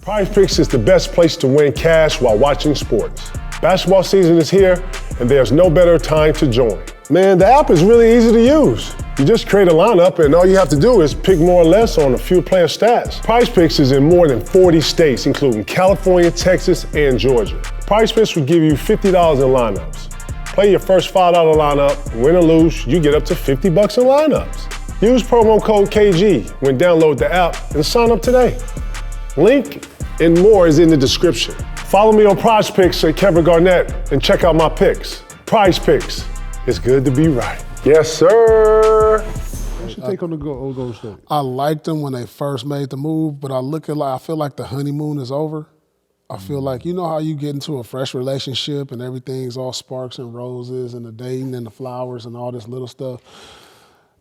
PrizePicks is the best place to win cash while watching sports. Basketball season is here, and there's no better time to join. Man, the app is really easy to use. You just create a lineup, and all you have to do is pick more or less on a few player stats. PrizePicks is in more than 40 states, including California, Texas, and Georgia. PrizePicks will give you $50 in lineups. Play your first $5 lineup, win or lose, you get up to $50 in lineups. Use promo code KG when download the app and sign up today. Link and more is in the description. Follow me on PrizePicks at Kevin Garnett and check out my picks. PrizePicks, it's good to be right. Yes, sir. What's your take on the Golden State? I liked them when they first made the move, but I feel like the honeymoon is over. I feel like, you know how you get into a fresh relationship and everything's all sparks and roses and the dating and the flowers and all this little stuff.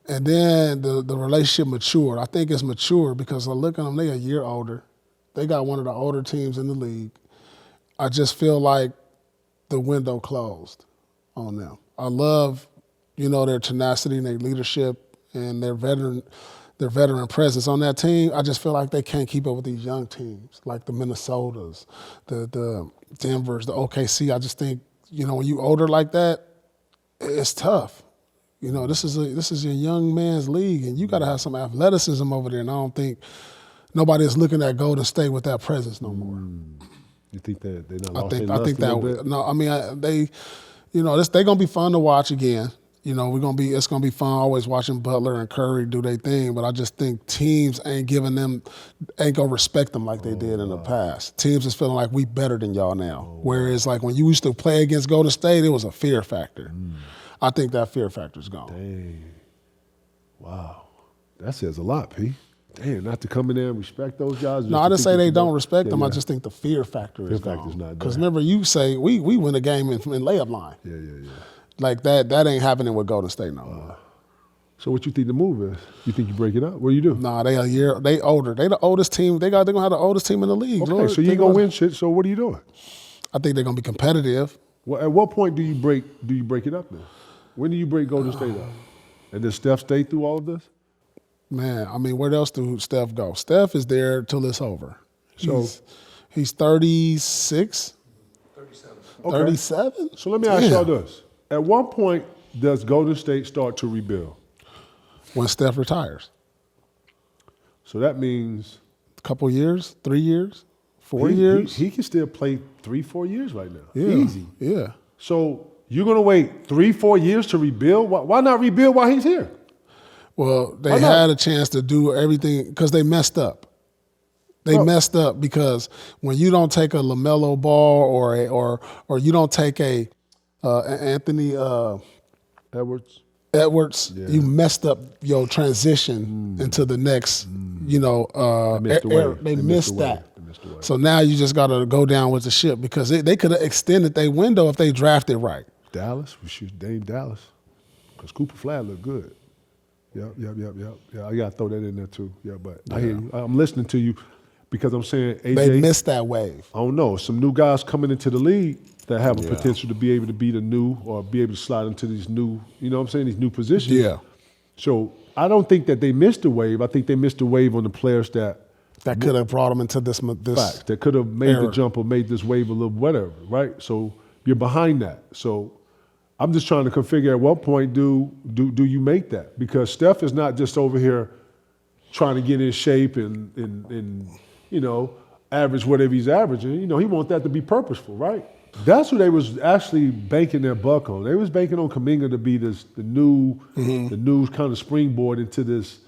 And then the relationship matured. I think it's mature because I look at them, they a year older. They got one of the older teams in the league. I just feel like the window closed on them. I love, their tenacity and their leadership and their veteran presence on that team. I just feel like they can't keep up with these young teams, like the Minnesotas, the Denvers, the OKC. I just think, when you older like that, it's tough. This is your young man's league, and you got to have some athleticism over there. And I don't think nobody is looking at Golden State with that presence no more. You think that they're not lost? I think that no. I mean, they're gonna be fun to watch again. It's gonna be fun always watching Butler and Curry do their thing. But I just think teams ain't gonna respect them like they did in the past. Teams is feeling like we better than y'all now. Whereas like when you used to play against Golden State, it was a fear factor. I think that fear factor's gone. Dang. Wow. That says a lot, P. Damn, not to come in there and respect those guys. No, I didn't say they don't respect them. I just think the fear factor is gone. Factor's not there. Because remember, you say we win a game in layup line. Yeah. Like that ain't happening with Golden State no more. So what you think the move is? You think you break it up? What do you do? Nah, they older. They the oldest team. They're gonna have the oldest team in the league. Okay, so you ain't gonna win shit. So what are you doing? I think they're gonna be competitive. Well, at what point do you break it up then? When do you break Golden State up? And does Steph stay through all of this? Man, I mean, where else do Steph go? Steph is there till it's over. So he's 36? 37. Okay. 37? So let me ask y'all this. At what point does Golden State start to rebuild? When Steph retires. So that means a couple years, 3 years, 4 years. He can still play 3-4 years right now. Yeah. Easy. Yeah. So you're going to wait 3-4 years to rebuild? Why not rebuild while he's here? Well, they had a chance to do everything because they messed up. They messed up because when you don't take a LaMelo Ball or you don't take a Anthony Edwards, you messed up your transition into the next. They missed that. So now you just got to go down with the ship because they could have extended their window if they drafted right. Dallas, we should name Dallas because Cooper Flag looked good. Yep. Yeah, I got to throw that in there too. Yeah, but I hear you. I'm listening to you because I'm saying, AJ. They missed that wave. I don't know. Some new guys coming into the league that have a potential to be able to be the new or be able to slide into these new, these new positions. Yeah. So I don't think that they missed the wave. I think they missed the wave on the players that could have brought them into this fact, that could have made the jump or made this wave a little whatever, right? So you're behind that. So I'm just trying to configure at what point do you make that? Because Steph is not just over here trying to get in shape and average whatever he's averaging. He wants that to be purposeful, right? That's who they was actually banking their buck on. They was banking on Kuminga to be the new kind of springboard into this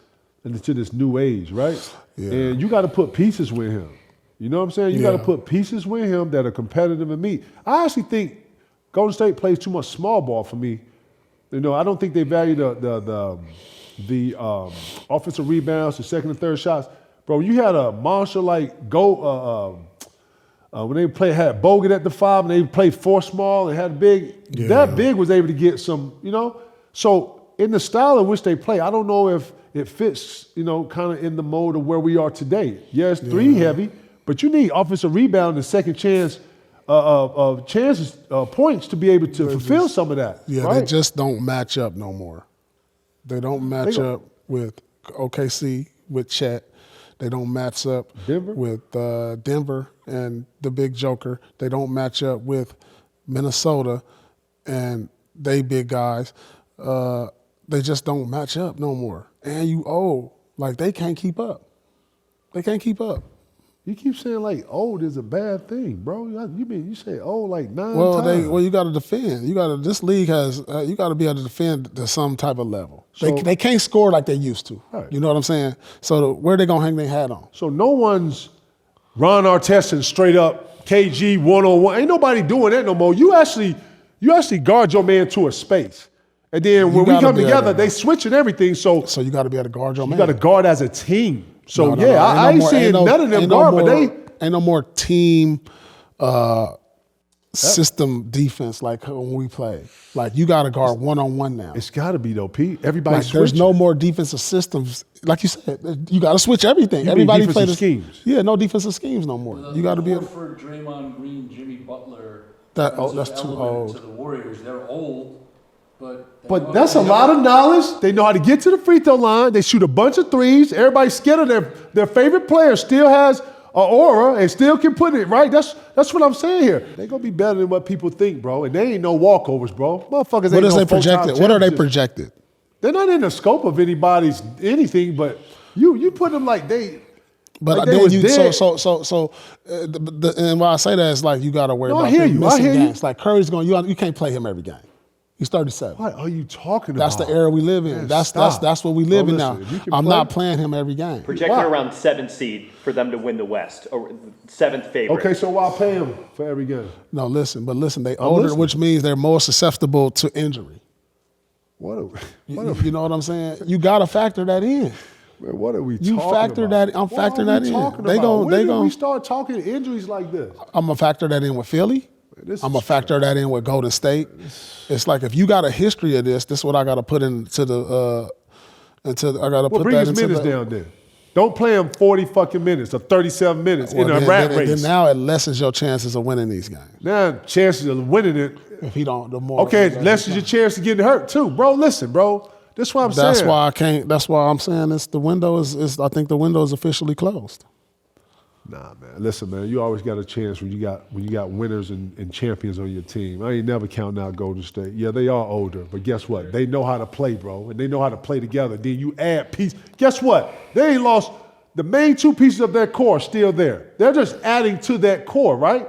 new age, right? Yeah. And you got to put pieces with him. You know what I'm saying? You got to put pieces with him that are competitive and meet. I actually think Golden State plays too much small ball for me. I don't think they value the offensive rebounds, the second and third shots. Bro, you had a monster like when they had Bogut at the 5 and they played 4 small and had big. Yeah. That big was able to get some, So in the style in which they play, I don't know if it fits, kind of in the mode of where we are today. Yeah, it's 3 heavy, but you need offensive rebound and second chance points to be able to fulfill some of that. Yeah, right? They just don't match up no more. They don't match up with OKC, with Chet. They don't match up Denver? with Denver and the big joker. They don't match up with Minnesota and they big guys. They just don't match up no more. And you old. Like, they can't keep up. They can't keep up. You keep saying like old is a bad thing, bro. You say old like 9 Well, times. you got to defend. This league has, you got to be able to defend to some type of level. They can't score like they used to. Right. You know what I'm saying? So where they going to hang their hat on? So no one's Ron Artest straight up KG one-on-one. Ain't nobody doing that no more. You actually guard your man to a space. And then when we come together, they switching everything. So you got to be able to guard your man. You got to guard as a team. So I ain't seeing none of them guard, but they ain't no more team system defense like when we play. Like, you got to guard one-on-one now. It's got to be though, Pete. Everybody like, there's no more defensive systems. Like you said, you got to switch everything. Everybody play schemes. Yeah, no defensive schemes no more. You got to be able. For Draymond Green, Jimmy Butler. That's too old. To the Warriors, they're old. But that's a lot of knowledge. They know how to get to the free throw line. They shoot a bunch of threes. Everybody's scared of their favorite player still has an aura and still can put it, right? That's what I'm saying here. They're going to be better than what people think, bro. And they ain't no walkovers, bro. Motherfuckers ain't no projected? What are they projected? They're not in the scope of anybody's anything, but you put them like they... But like then was you dead. And why I say that is like you got to worry about missing games. Like Curry's you can't play him every game. He's 37. What are you talking about? That's the era we live in. That's what we live in now. I'm not playing him every game. Projected around 7th seed for them to win the West, or 7th favorite. Okay, so why pay him for every game? No, listen, they older, which means they're more susceptible to injury. You know what I'm saying? You got to factor that in. Man, what are we talking about? I'm factoring that in. When did we start talking injuries like this? I'm going to factor that in with Philly. I'm going to factor that in with Golden State. It's like, if you got a history of this is what I got to put into the I got to put bring that his into minutes down there. Don't play him 40 fucking minutes or 37 minutes in a rat race. And now it lessens your chances of winning these games. Now chances of winning it. If he don't, the more. Okay, it lessens your chance of getting hurt too. Bro, listen, bro. That's what I'm saying. That's why I'm saying the window is I think the window is officially closed. Nah, man. Listen, man. You always got a chance when you got winners and champions on your team. I ain't never counting out Golden State. Yeah, they are older, but guess what? They know how to play, bro, and they know how to play together. Then you add pieces. Guess what? They ain't lost. The main two pieces of their core are still there. They're just adding to that core, right?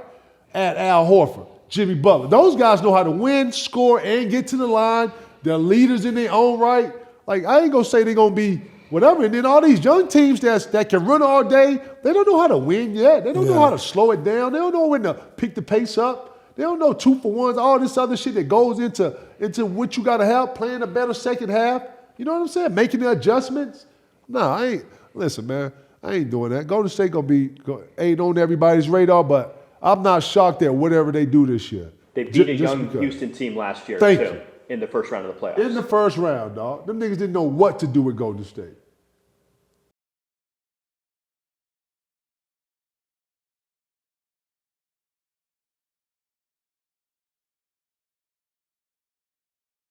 Add Al Horford, Jimmy Butler. Those guys know how to win, score, and get to the line. They're leaders in their own right. Like, I ain't gonna say they're gonna be whatever. And then all these young teams that can run all day, they don't know how to win yet. They don't know how to slow it down. They don't know when to pick the pace up. They don't know 2-for-1s, all this other shit that goes into what you got to have, playing a better second half. You know what I'm saying? Making the adjustments. No, I ain't. Listen, man, I ain't doing that. Golden State ain't on everybody's radar, but I'm not shocked at whatever they do this year. They beat a young Houston team last year, Thank you. in the first round of the playoffs. In the first round, dog. Them niggas didn't know what to do with Golden State.